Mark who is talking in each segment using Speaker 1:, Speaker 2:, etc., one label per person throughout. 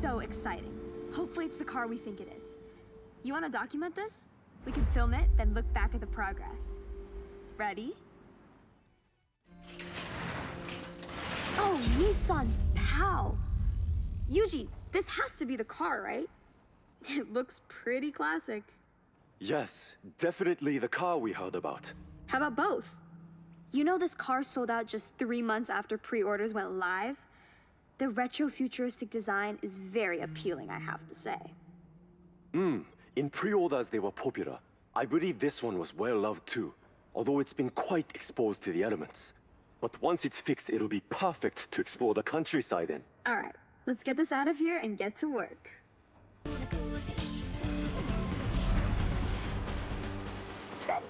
Speaker 1: so exciting. Hopefully it's the car we think it is. You want to document this? We can film it, then look back at the progress. Ready? Oh, Nissan PAO. Yuji, this has to be the car, right? It looks pretty classic.
Speaker 2: Yes, definitely the car we heard about.
Speaker 1: How about both? You know this car sold out just 3 months after pre-orders went live? The retro-futuristic design is very appealing, I have to say.
Speaker 2: In pre-orders they were popular. I believe this one was well loved too, although it's been quite exposed to the elements. But once it's fixed, it'll be perfect to explore the countryside in.
Speaker 1: All right, let's get this out of here and get to work. Ready.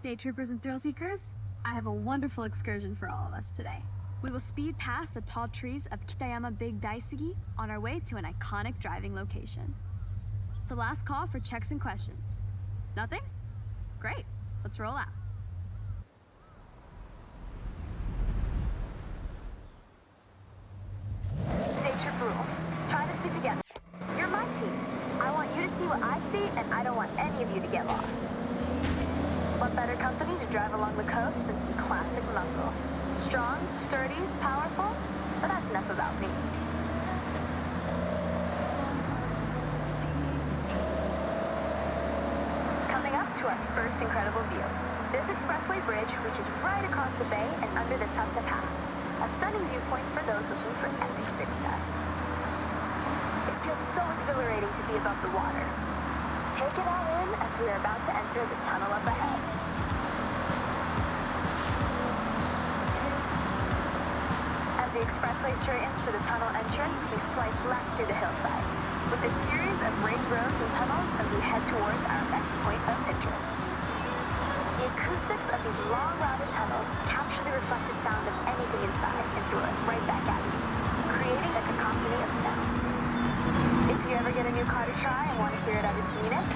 Speaker 1: Day trippers and thrill seekers, I have a wonderful excursion for all of us today. We will speed past the tall trees of Kitayama Big Daisugi on our way to an iconic driving location. So last call for checks and questions. Nothing? Great, let's roll out. Day trip rules. Try to stick together. You're my team. I want you to see what I see, and I don't want any of you to get lost. What better company to drive along the coast than some classic muscle? Strong, sturdy, powerful, but that's enough about me. Coming up to our first incredible view. This expressway bridge reaches right across the bay and under the Santa Pass, a stunning viewpoint for those looking for epic vistas. It feels so exhilarating to be above the water. Take it all in as we are about to enter the tunnel up ahead. As the expressway straightens to the tunnel entrance, we slice left through the hillside, with a series of raised roads and tunnels as we head towards our next point of interest. The acoustics of these long routed tunnels capture the reflected sound of anything inside and throw it right back at you, creating a cacophony of sound. If you ever get a new car to try and want to hear it at its meanest,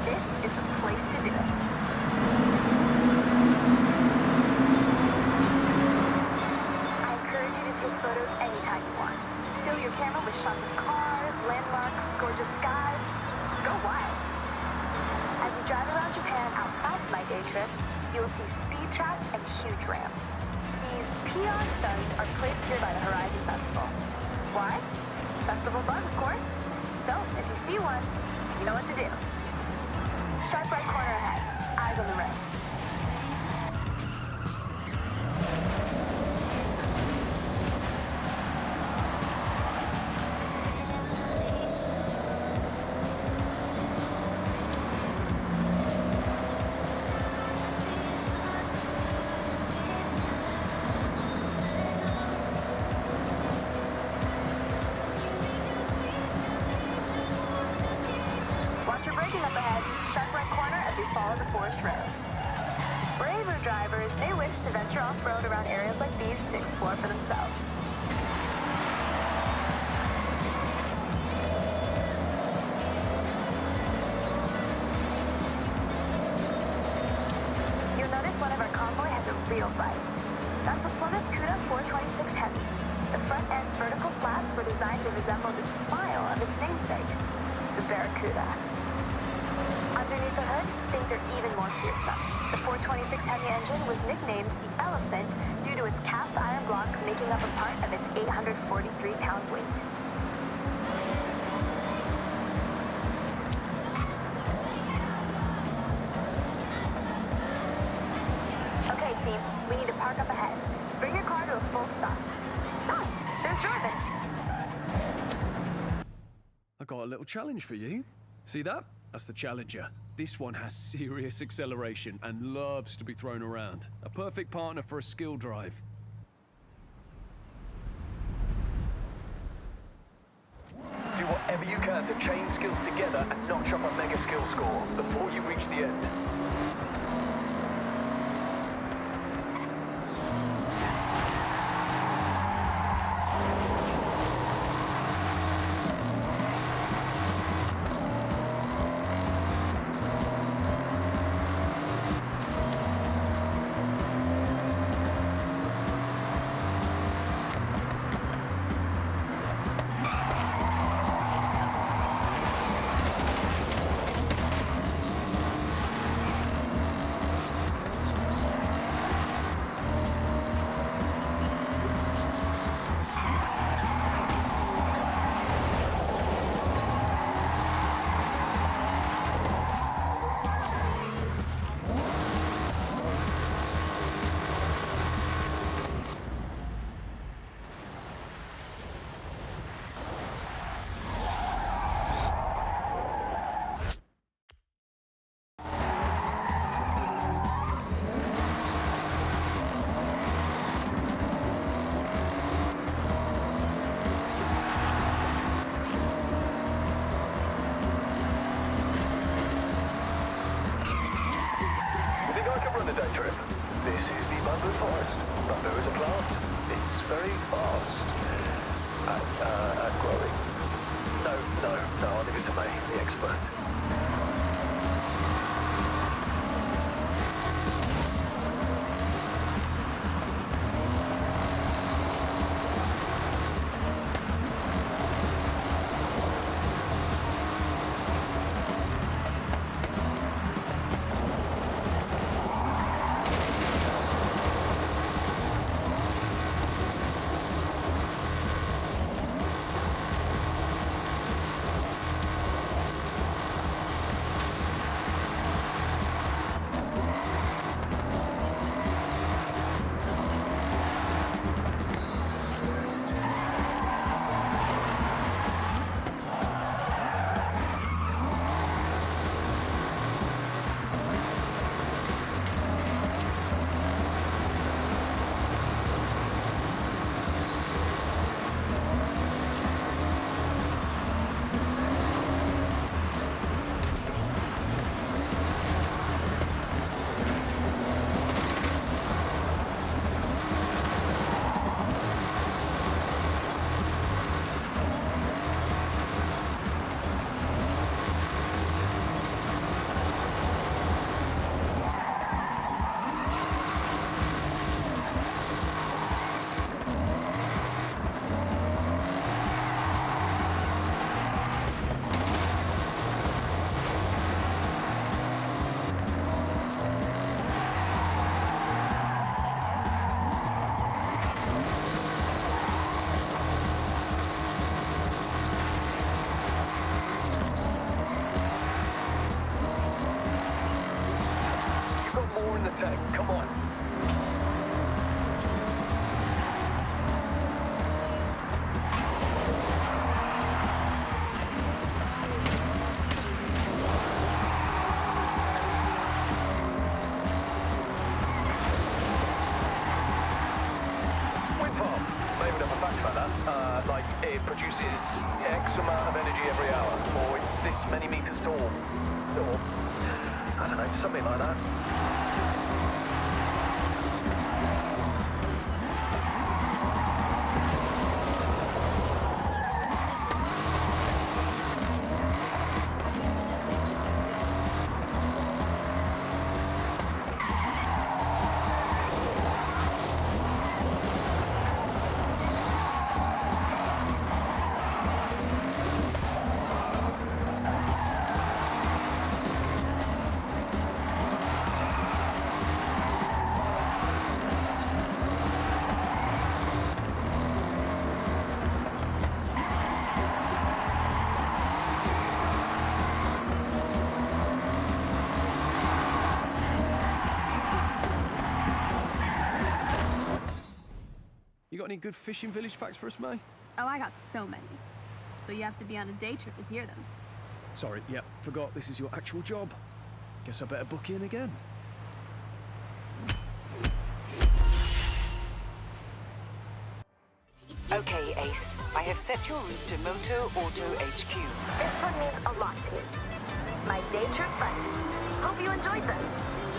Speaker 1: this is the place to do it. I encourage you to take photos anytime you want. Fill your camera with shots of cars, landmarks, gorgeous skies. Go wild. As you drive around Japan outside of my day trips, you will see speed traps and huge ramps. These PR stunts are placed here by the Horizon Festival. Why? Festival buzz, of course. So, if you see one, you know what to do. Sharp right corner ahead. Eyes on the road. Up ahead, sharp right corner as we follow the forest road. Braver drivers may wish to venture off-road around areas like these to explore for themselves. You'll notice one of our convoy has a real bite. That's a Plymouth Cuda 426 Heavy. The front end's vertical slats were designed to resemble the smile of its namesake, the Barracuda. Underneath the hood, things are even more fearsome. The 426 Heavy engine was nicknamed the Elephant due to its cast iron block making up a part of its 843-pound weight. Okay, team, we need to park up ahead. Bring your car to a full stop. Oh, there's Jordan.
Speaker 3: I got a little challenge for you. See that? That's the Challenger. This one has serious acceleration and loves to be thrown around. A perfect partner for a skill drive.
Speaker 4: Do whatever you can to chain skills together and notch up a mega skill score before you reach the end. run a day trip. This is the bamboo forest. Bamboo is a plant. It's very fast. And growing. No, I'll leave it to me, the expert. Tank, come on. Wind farm. Maybe not a fact about that. Like it produces X amount of energy every hour, or it's this many meters tall, or I don't know, something like that.
Speaker 3: You got any good fishing village facts for us, May?
Speaker 5: Oh, I got so many. But you have to be on a day trip to hear them.
Speaker 3: Sorry, yep, forgot this is your actual job. Guess I better book in again.
Speaker 6: Okay, Ace. I have set your route to Moto Auto HQ.
Speaker 1: This one means a lot to me. My day trip friends. Hope you enjoyed them.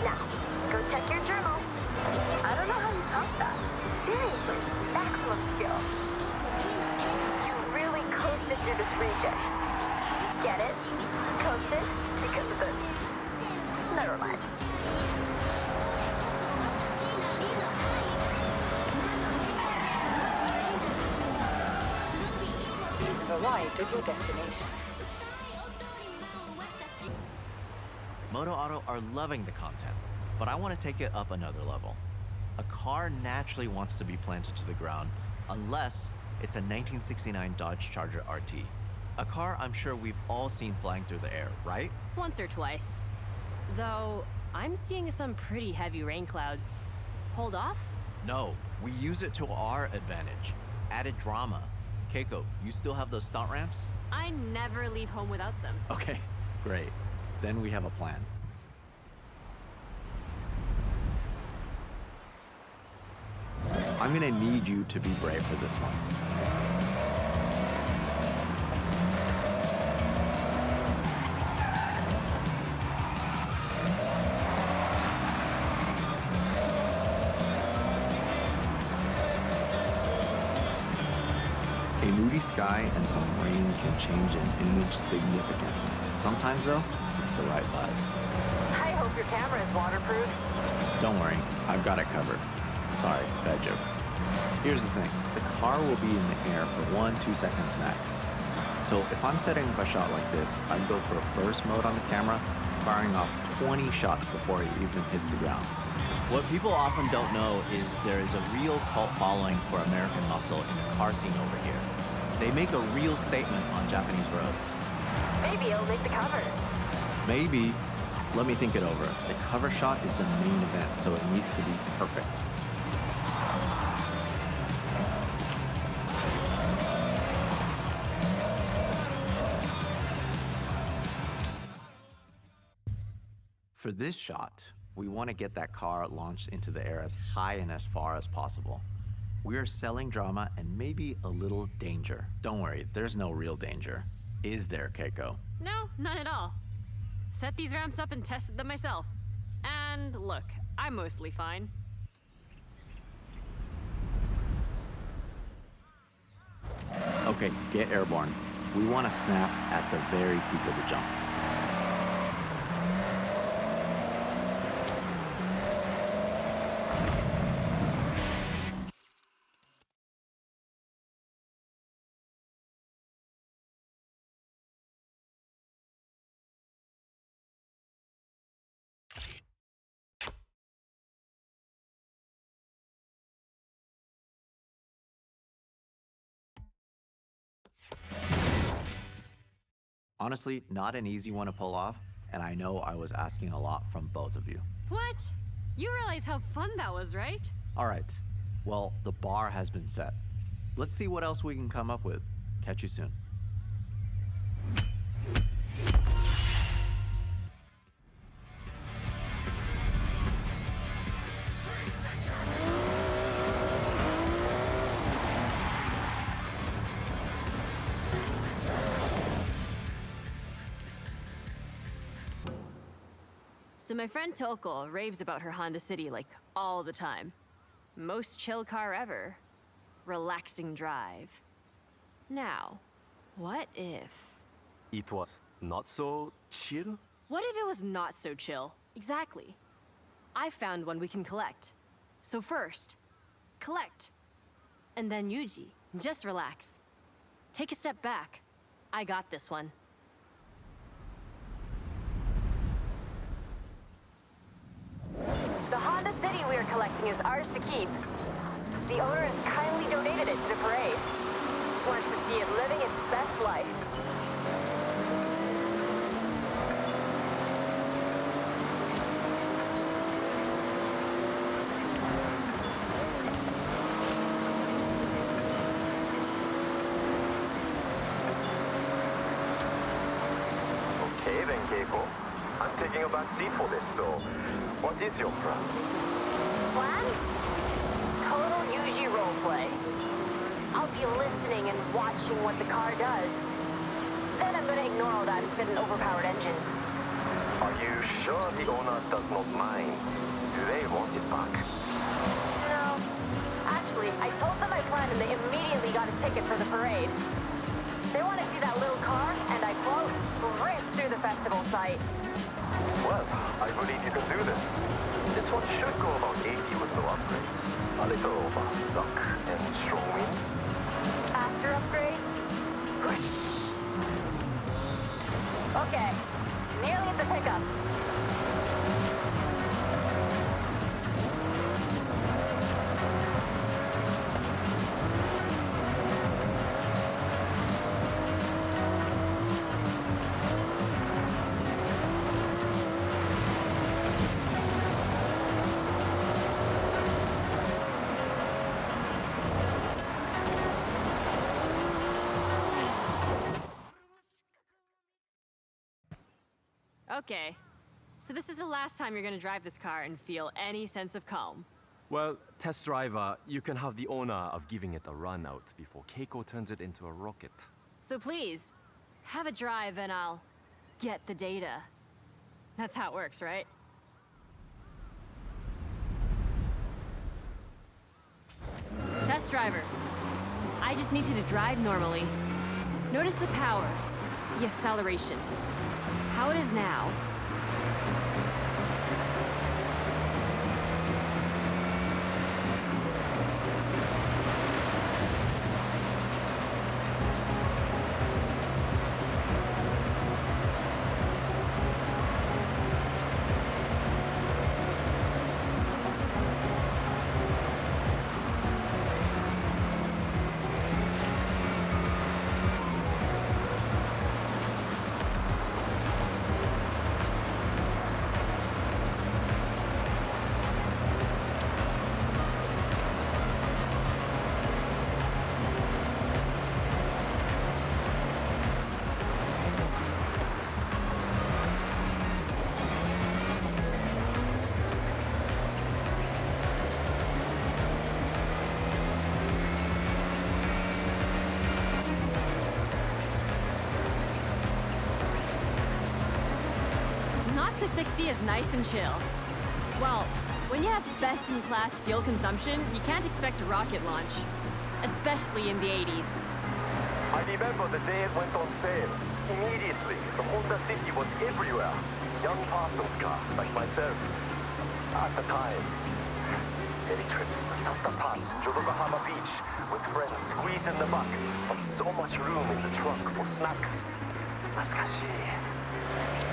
Speaker 1: Now, go check your journal. I don't know how you top that. Seriously, maximum skill. You really coasted through this region. Get it? Coasted because of the... Never mind.
Speaker 6: You've arrived at your destination.
Speaker 7: Moto Auto are loving the content, but I want to take it up another level. A car naturally wants to be planted to the ground unless it's a 1969 Dodge Charger RT. A car I'm sure we've all seen flying through the air, right?
Speaker 8: Once or twice. Though, I'm seeing some pretty heavy rain clouds. Hold off?
Speaker 7: No, we use it to our advantage. Added drama. Keiko, you still have those stunt ramps?
Speaker 8: I never leave home without them.
Speaker 7: Okay, great. Then we have a plan. I'm gonna need you to be brave for this one. moody sky and some rain can change an image significantly. Sometimes, though, it's the right vibe.
Speaker 6: I hope your camera is waterproof.
Speaker 7: Don't worry, I've got it covered. Sorry, bad joke. Here's the thing, the car will be in the air for 1-2 seconds max. So if I'm setting up a shot like this, I'd go for a burst mode on the camera, firing off 20 shots before it even hits the ground. What people often don't know is there is a real cult following for American muscle in the car scene over here. They make a real statement on Japanese roads.
Speaker 6: Maybe it'll make the cover.
Speaker 7: Maybe. Let me think it over. The cover shot is the main event, so it needs to be perfect. For this shot, we want to get that car launched into the air as high and as far as possible. We are selling drama and maybe a little danger. Don't worry, there's no real danger. Is there, Keiko?
Speaker 8: No, none at all. Set these ramps up and tested them myself. And look, I'm mostly fine.
Speaker 7: Okay, get airborne. We want to snap at the very peak of the jump. Honestly, not an easy one to pull off, and I know I was asking a lot from both of you.
Speaker 8: What? You realize how fun that was, right?
Speaker 7: All right, well, the bar has been set. Let's see what else we can come up with. Catch you soon.
Speaker 8: So my friend Toko raves about her Honda City like all the time. Most chill car ever. Relaxing drive. Now, what if...
Speaker 2: It was not so chill?
Speaker 8: What if it was not so chill? Exactly. I found one we can collect. So first, collect. And then Yuji, just relax. Take a step back. I got this one.
Speaker 6: The Honda City we are collecting is ours to keep. The owner has kindly donated it to the parade. Wants to see it living its best life.
Speaker 4: Okay then, Keiko. I'm taking a back seat for this, so what is your plan?
Speaker 6: Plan? Total Yuji roleplay. I'll be listening and watching what the car does. Then I'm gonna ignore all that and fit an overpowered engine.
Speaker 4: Are you sure the owner does not mind? Do they want it back?
Speaker 6: No. Actually, I told them my plan and they immediately got a ticket for the parade. They want to see that little car, and I quote, rip through the festival site.
Speaker 4: Well, I believe you can do this. This one should go about 80 with no upgrades. A little luck and strong wind.
Speaker 6: After upgrades, whoosh. Okay, nearly at the pickup.
Speaker 8: Okay. So this is the last time you're gonna drive this car and feel any sense of calm.
Speaker 2: Well, test driver, you can have the honor of giving it a run out before Keiko turns it into a rocket.
Speaker 8: So please, have a drive and I'll get the data. That's how it works, right? Test driver. I I just need you to drive normally. Notice the power, the acceleration. How it is now. To 60 is nice and chill. Well, when you have best-in-class fuel consumption, you can't expect a rocket launch. Especially in the 80s.
Speaker 4: I remember the day it went on sale. Immediately, the Honda City was everywhere. Young Parsons' car, like myself. At the time. Many trips to Santa Paz, Yokohama Beach, with friends squeezed in the back, but so much room in the trunk for snacks. Natsukashi.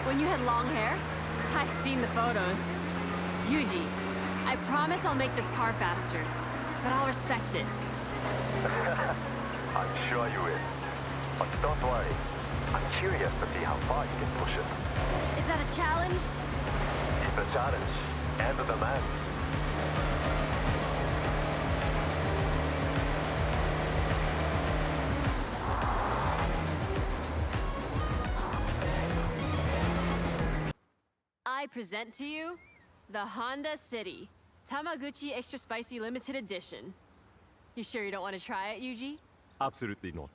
Speaker 8: When you had long hair? I've seen the photos. Yuji, I promise I'll make this car faster, but I'll respect it.
Speaker 4: I'm sure you will. But don't worry. I'm curious to see how far you can push it.
Speaker 8: Is that a challenge?
Speaker 4: It's a challenge and a demand.
Speaker 8: I present to you the Honda City Tamaguchi Extra Spicy Limited Edition. You sure you don't want to try it, Yuji?
Speaker 2: Absolutely not.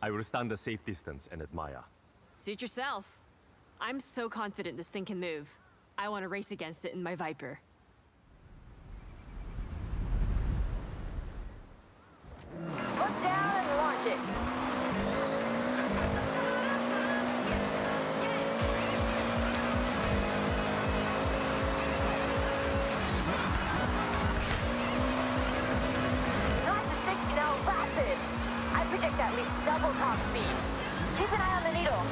Speaker 2: I will stand a safe distance and admire.
Speaker 8: Suit yourself. I'm so confident this thing can move. I want to race against it in my Viper.
Speaker 6: Put down and launch it. At least double top speed. Keep an eye on the needle.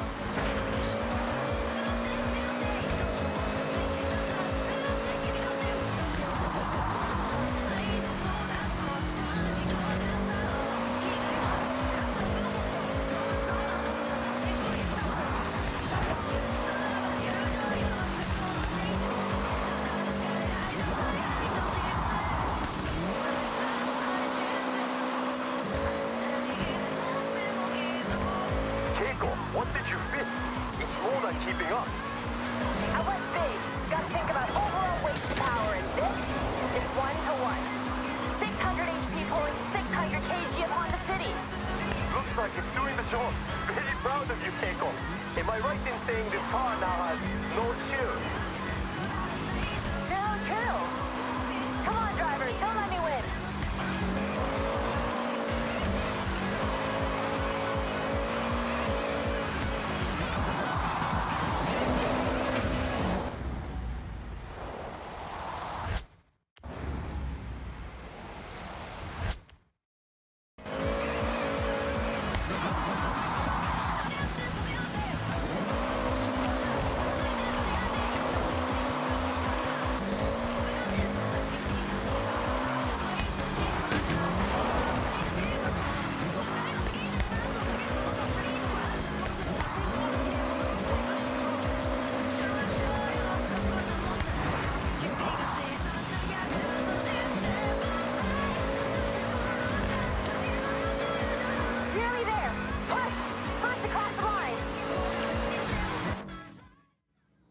Speaker 4: What did you fit? It's more than keeping up.
Speaker 6: I went big. Gotta think about overall weight to power, and this is 1-to-1. 600 HP pulling 600 kg of Honda City.
Speaker 4: Looks like it's doing the job. Very proud of you, Keiko. Am I right in saying this car now has no chill?
Speaker 6: So true. Come on, driver. Don't let me win.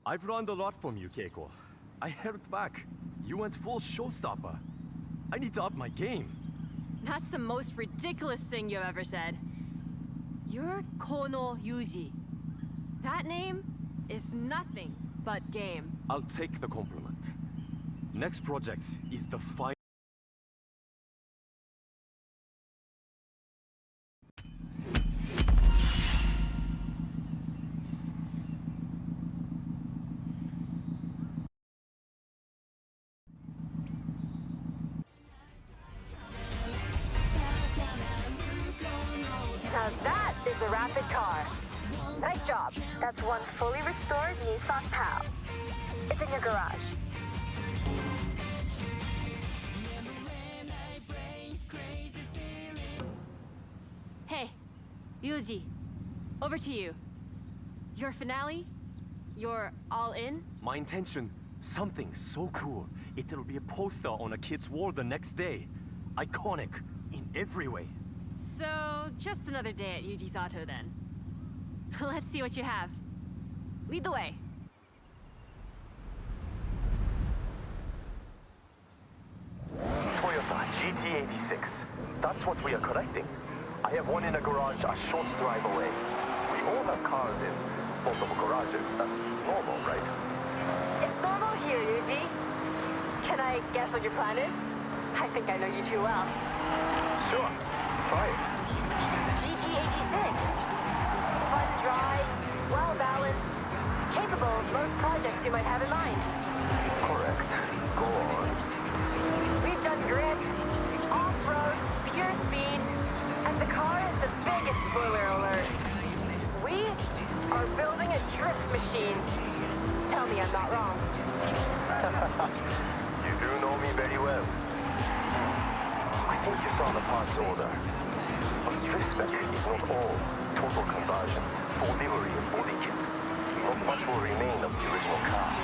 Speaker 2: I've learned a lot from you, Keiko. I held back. You went full showstopper. I need to up my game.
Speaker 8: That's the most ridiculous thing you've ever said. You're Kono Yuji. That name is nothing but game.
Speaker 2: I'll take the compliment. Next project is the final.
Speaker 6: rapid car. Nice job.
Speaker 1: That's one fully restored Nissan PAO. It's in your garage.
Speaker 8: Hey, Yuji, over to you. Your finale? You're all in?
Speaker 2: My intention, something so cool. It'll be a poster on a kid's wall the next day. Iconic in every way.
Speaker 8: So, just another day at Yuji's Auto then. Let's see what you have. Lead the way.
Speaker 4: Toyota GT86. That's what we are collecting. I have one in a garage a short drive away. We all have cars in multiple garages. That's normal, right?
Speaker 6: It's normal here, Yuji. Can I guess what your plan is? I think I know you too well.
Speaker 4: Sure. Try it.
Speaker 6: GT86. Fun drive, well-balanced, capable of most projects you might have in mind.
Speaker 4: Correct. Go on.
Speaker 6: We've done grid, off-road, pure speed, and the car is the biggest spoiler alert. We are building a drift machine. Tell me I'm not wrong.
Speaker 4: You do know me very well. I think you saw the parts order. But drift spec is not all. Total conversion, full livery and body kit. Not much will remain of the original car.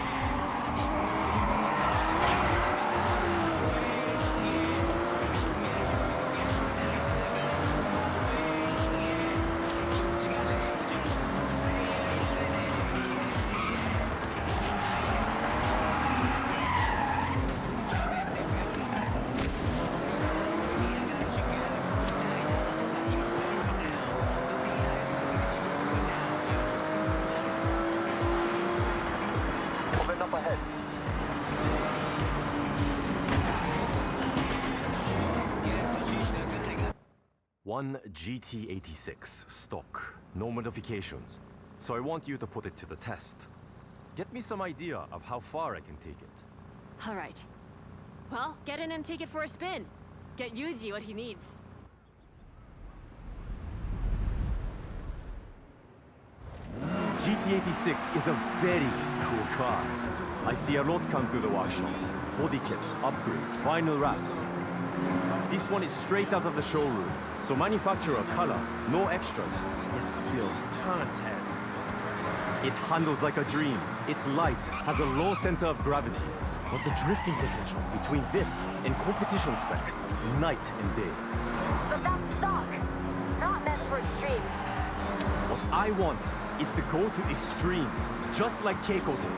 Speaker 4: Open up ahead.
Speaker 2: One GT86 stock, no modifications. So I want you to put it to the test. Get me some idea of how far I can take it.
Speaker 8: All right. Well, get in and take it for a spin. Get Yuji what he needs.
Speaker 2: GT86 is a very cool car. I see a lot come through the workshop. Body kits, upgrades, vinyl wraps. This one is straight out of the showroom. So manufacturer color, no extras. It still turns heads. It handles like a dream. It's light, has a low center of gravity. But the drifting potential between this and competition spec, night and day.
Speaker 6: But that's stock, not meant for extremes.
Speaker 2: What I want is to go to extremes, just like Keiko did.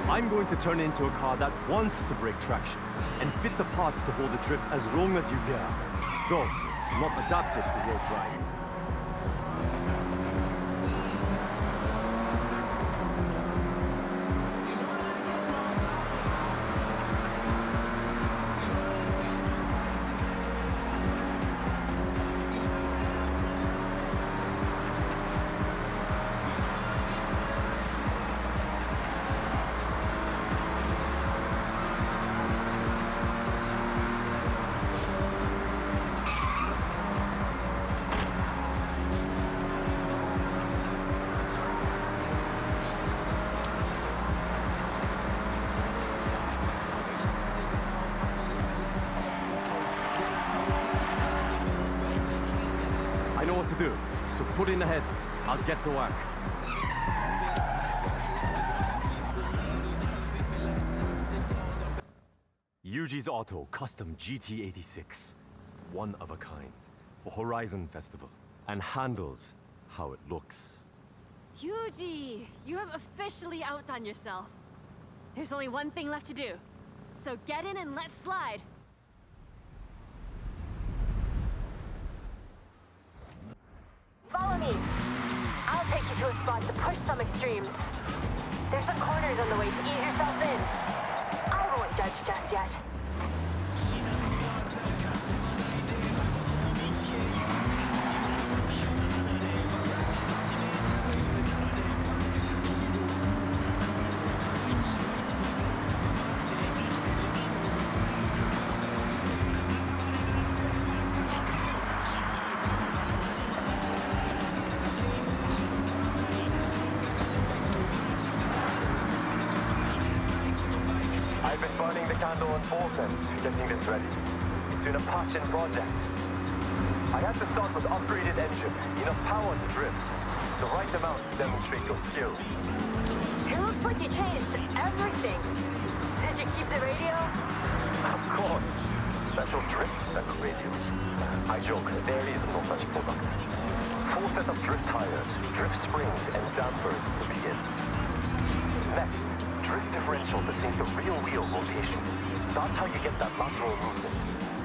Speaker 2: I'm going to turn it into a car that wants to break traction and fit the parts to hold the drift as long as you dare. Though, not adapted to road driving. I know what to do, so put in ahead. I'll get to work. Yuji's Auto Custom GT86. One of a kind. For Horizon Festival. And handles how it looks.
Speaker 8: Yuji, you have officially outdone yourself. There's only one thing left to do. So get in and let's slide.
Speaker 6: Follow me. I'll take you to a spot to push some extremes. There's some corners on the way to ease yourself in. I won't judge just yet.
Speaker 4: candle on both ends getting this ready. It's been a passion project. I had to start with upgraded engine, enough power to drift, the right amount to demonstrate your skill.
Speaker 6: It looks like you changed everything. Did you keep the radio?
Speaker 4: Of course. Special drift spec radio. I joke, there is no such product. Full set of drift tires, drift springs, and dampers to begin. Next, drift differential to sync the rear wheel rotation. That's how you get that lateral movement.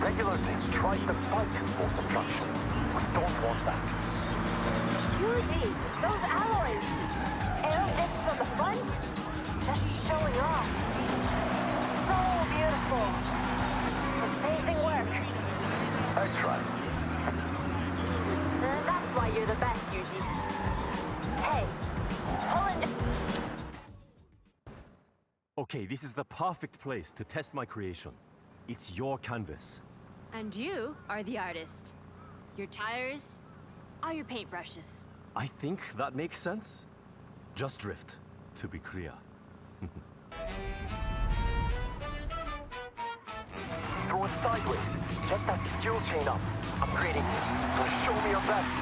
Speaker 4: Regular thing tries to fight force of traction. We don't want that.
Speaker 6: Yuji, those alloys. Aero discs on the front? Just showing off. So beautiful. Amazing work.
Speaker 4: I try.
Speaker 6: That's why you're the best, Yuji. Hey, Holland.
Speaker 2: Okay, this is the perfect place to test my creation. It's your canvas.
Speaker 8: And you are the artist. Your tires are your paintbrushes.
Speaker 2: I think that makes sense. Just drift, to be clear.
Speaker 4: Throw it sideways. Get that skill chain up. I'm grading you, so show me your best.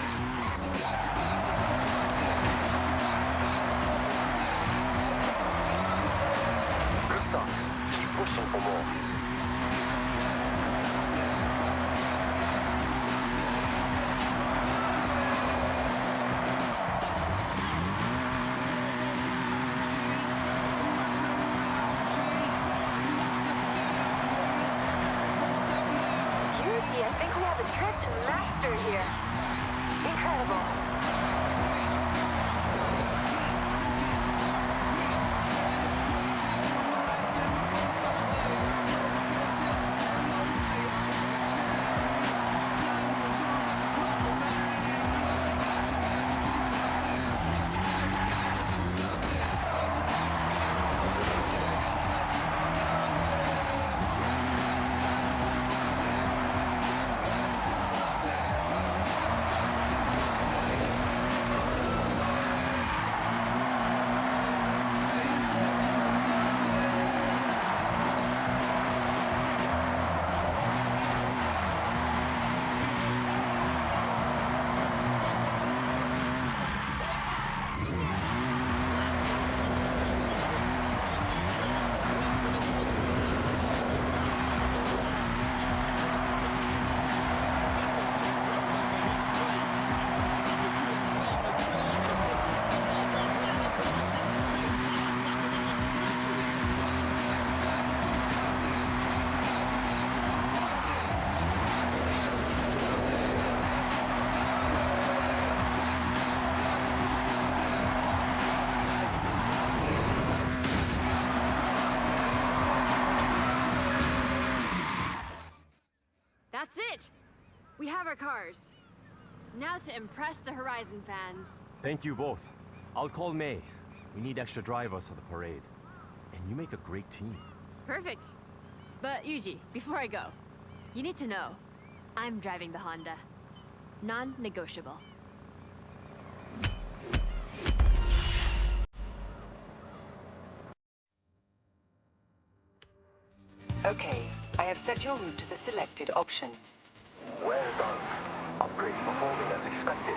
Speaker 4: Good stuff. Keep pushing for more.
Speaker 6: Yuji, I think we have a drift master here. Incredible.
Speaker 8: That's it! We have our cars. Now to impress the Horizon fans.
Speaker 2: Thank you both. I'll call May. We need extra drivers for the parade. And you make a great team.
Speaker 8: Perfect. But Yuji, before I go, you need to know, I'm driving the Honda. Non-negotiable.
Speaker 9: Okay, I have set your route to the selected option.
Speaker 4: Well done. Upgrades performing as expected.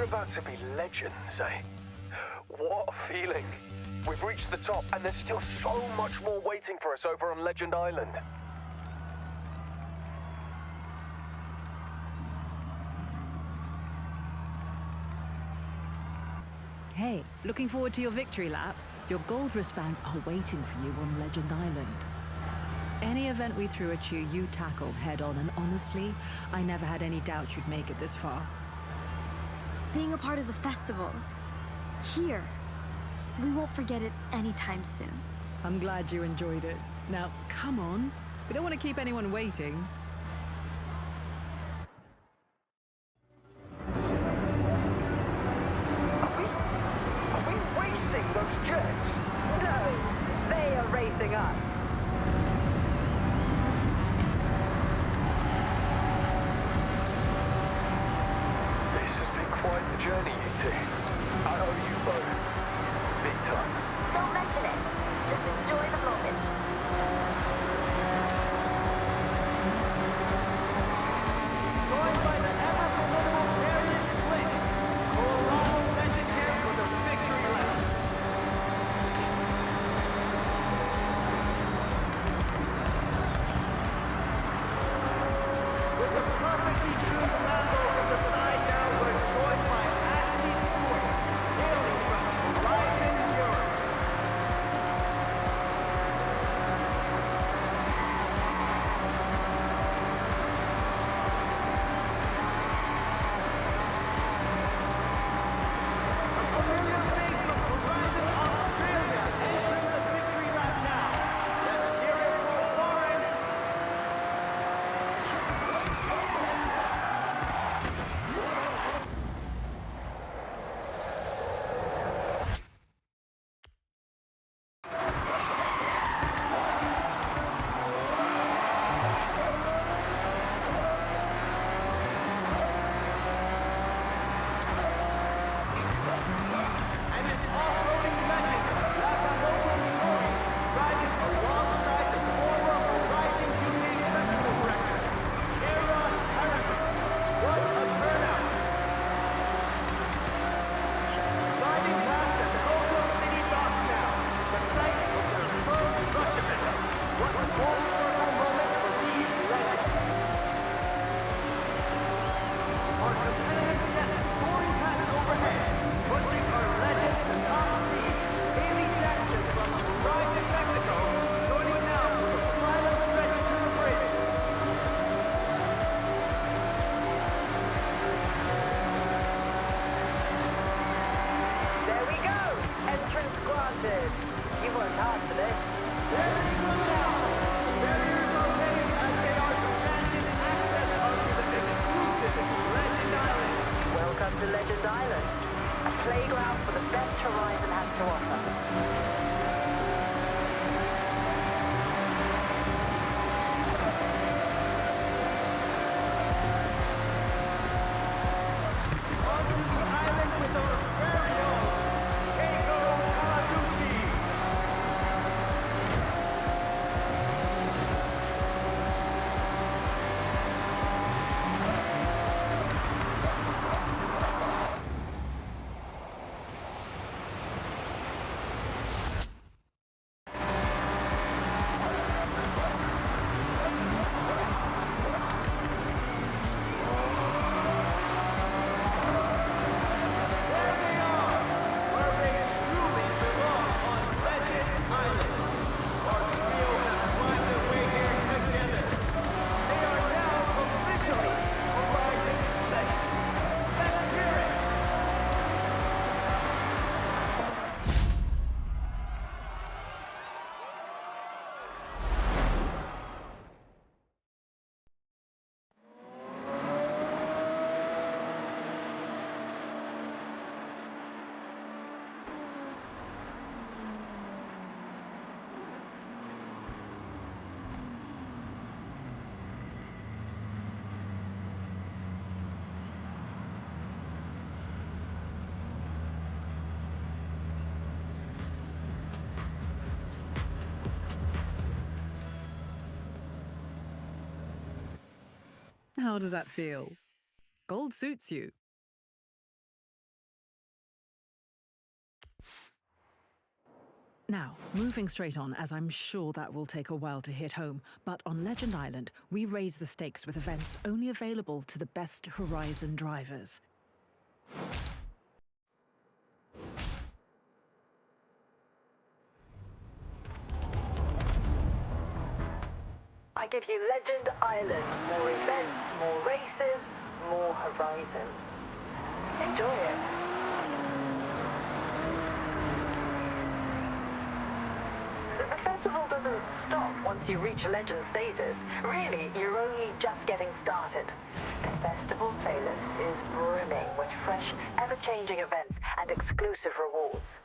Speaker 4: about to be legends, eh? What a feeling. We've reached the top, and there's still so much more waiting for us over on Legend Island.
Speaker 10: Hey, looking forward to your victory lap? Your gold wristbands are waiting for you on Legend Island. Any event we threw at you, you tackled head on, and honestly, I never had any doubt you'd make it this far.
Speaker 11: Being a part of the festival, here, we won't forget it anytime soon.
Speaker 10: I'm glad you enjoyed it. Now, come on. We don't want to keep anyone waiting.
Speaker 4: Are we racing those jets?
Speaker 6: No, they are racing us.
Speaker 4: This has been quite the journey, you two. I owe you both. Big time.
Speaker 1: Don't mention it. Just enjoy the moment.
Speaker 12: Joined by the ever-formidable Marion Flint, Colorado Legendary with a victory lap. With the perfectly tuned Lambo from the side down, we're joined by Ashley Stewart, hailing from Horizon, Europe. Familiar face from Horizon, Australia, entering the victory lap now. Let's hear it for Lawrence. And an off-roading legend, Moto driving alongside the former Horizon UK Festival director, Era Harrison. What a turnout! Riding past the Moto City docks now, the site of their first truck event. What a full-circle moment for these legends. Our competitive set soaring past overhead, pushing our legends to top speed. Haley Jackson from Horizon, Mexico, joining now for the final stretch to the bridge.
Speaker 6: There we go. Entrance granted. You worked hard for this.
Speaker 12: There we go now. Barriers are ready as they are to granted access onto the exclusive Legend Island.
Speaker 6: Welcome to Legend Island, a playground for the best Horizon has to offer.
Speaker 12: Onto the island with our very own Keiko Kawaguchi. There they are, where they truly belong on Legend Island. Our trio has climbed their way here together. They are now officially Horizon Legends. Let's hear it.
Speaker 10: How does that feel? Gold suits you. Now, moving straight on, as I'm sure that will take a while to hit home, but on Legend Island, we raise the stakes with events only available to the best Horizon drivers.
Speaker 9: I give you Legend Island. More events, more races, more Horizon. Enjoy it. The festival doesn't stop once you reach Legend status. Really, you're only just getting started. The festival playlist is brimming with fresh, ever-changing events and exclusive rewards.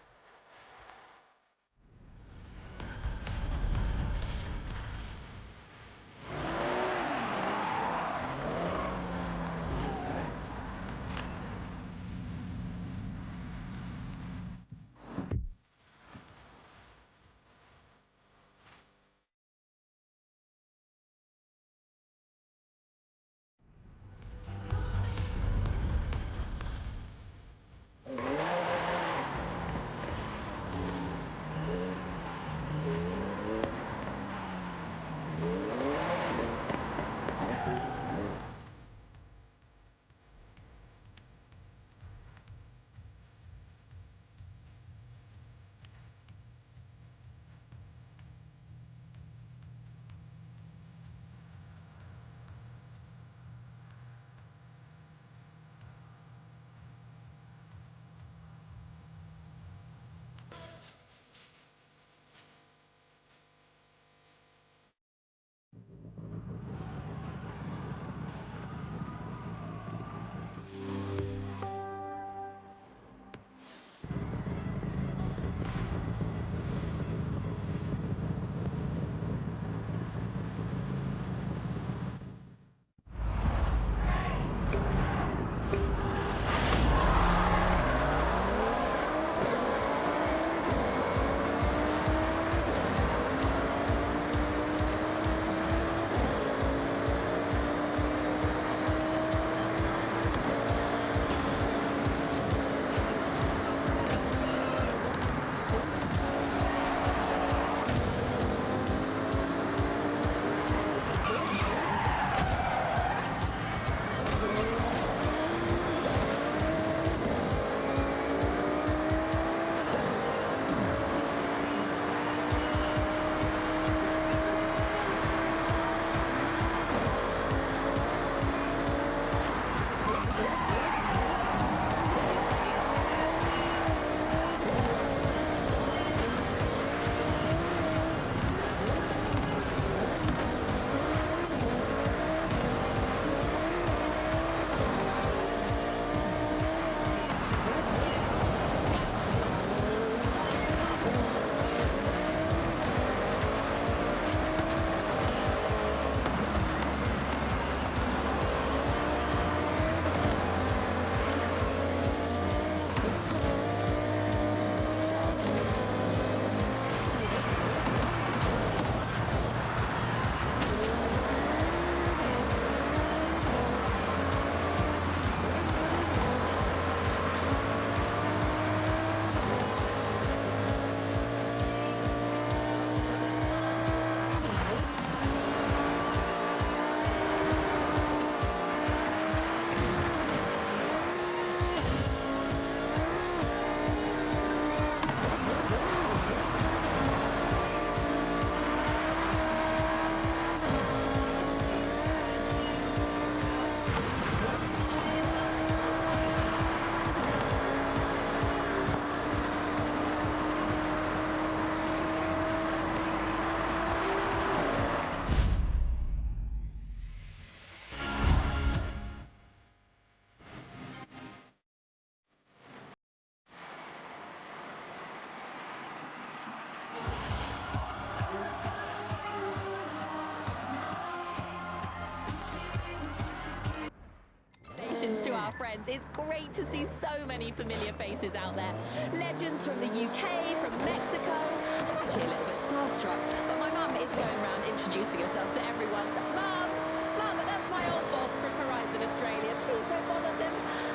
Speaker 13: To our friends. It's great to see so many familiar faces out there. Legends from the UK, from Mexico. I'm actually a little bit starstruck, but my mum is going around introducing herself to everyone. So, Mum, that's my old boss from Horizon Australia. Please don't bother them.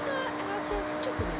Speaker 13: And also, just a minute.